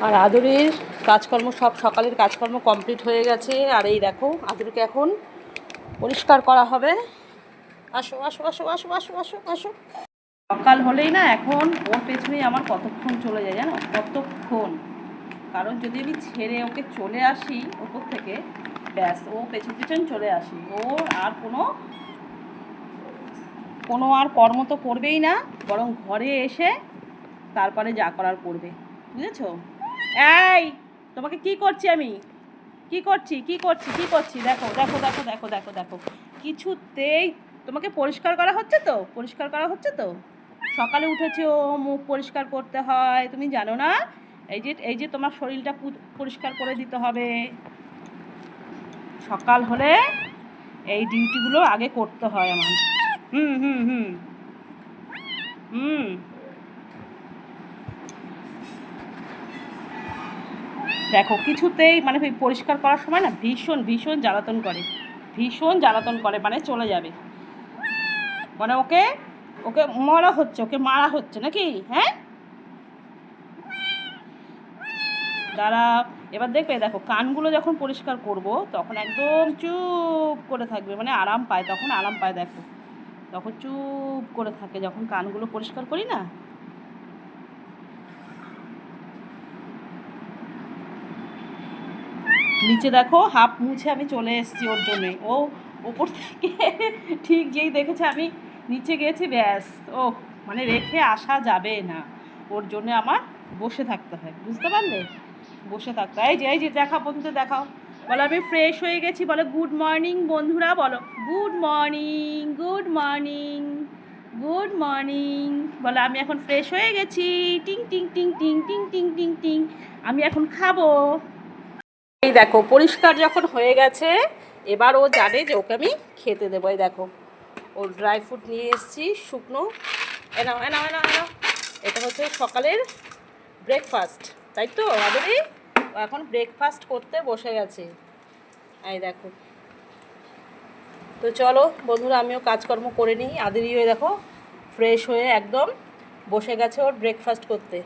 আর আদুরির কাজকর্ম সব সকালের কাজকর্ম কমপ্লিট হয়ে গেছে। আর এই দেখো আদুরিকে এখন পরিষ্কার করা হবে। আসো আসো আসো আসো আসো আসো আসো। সকাল হলেই না এখন ওর পেছনেই আমার কতক্ষণ চলে যায় জানো, কতক্ষণ। কারণ যদি আমি ছেড়ে ওকে চলে আসি ওপর থেকে, ব্যাস ও পেছন পেছন চলে আসি। ওর আর কোনো আর কর্ম তো করবেই না, বরং ঘরে এসে তারপরে যা করার করবে, বুঝেছো? এই তোমাকে কি করছি আমি, কি করছি কি করছি কি করছি, দেখো দেখো দেখো দেখো দেখো দেখো, কিছুতেই তোমাকে পরিষ্কার করা হচ্ছে তো, পরিষ্কার করা হচ্ছে তো। সকালে উঠেছে ও মুখ পরিষ্কার করতে হয়, তুমি জানো না? এই যে তোমার শরীরটা পরিষ্কার করে দিতে হবে। সকাল হলে এই ডিউটিগুলো আগে করতে হয় আমার। হুম হুম হুম হুম দেখো কিছুতেই মানে পরিষ্কার করার সময় না ভীষণ ভীষণ জ্বালাতন করে, ভীষণ জ্বালাতন করে, মানে চলে যাবে, মানে ওকে ওকে মারা হচ্ছে, ওকে মারা হচ্ছে নাকি? হ্যাঁ, দাঁড়া, এবার দেখবে, দেখো কানগুলো যখন পরিষ্কার করব তখন একদম চুপ করে থাকবে, মানে আরাম পায়, তখন আরাম পায়, দেখো তখন চুপ করে থাকে যখন কানগুলো পরিষ্কার করি না। নিচে দেখো হাফ মুছে আমি চলে এসেছি ওর জন্যে, ও ওপর থেকে ঠিক যেই দেখেছে আমি নিচে গেছি, ব্যাস ও মানে রেখে আসা যাবে না, ওর জন্য আমার বসে থাকতে হয়, বুঝতে পারলে? বসে থাকতে হয়। এই যে দেখাও বন্ধুদের, দেখাও, বলো আমি ফ্রেশ হয়ে গেছি, বলো গুড মর্নিং বন্ধুরা, বলো good morning good morning good morning, বলো আমি এখন ফ্রেশ হয়ে গেছি, টিং টিং টিং টিং টিং টিং টিং টিং, আমি এখন খাবো। এই দেখো পরিষ্কার যখন হয়ে গেছে, এবার ও জানে যে ওকে আমি খেতে দেবো। এই দেখো ওর ড্রাই ফ্রুট নিয়ে এসেছি শুকনো, এনাও এনাও এনাও এনাও, এটা হচ্ছে সকালের ব্রেকফাস্ট, তাই তো আদরি? ও এখন ব্রেকফাস্ট করতে বসে গেছে, এই দেখো। তো চলো বন্ধুরা আমিও কাজকর্ম করে নিই। আদরিও দেখো ফ্রেশ হয়ে একদম বসে গেছে ওর ব্রেকফাস্ট করতে।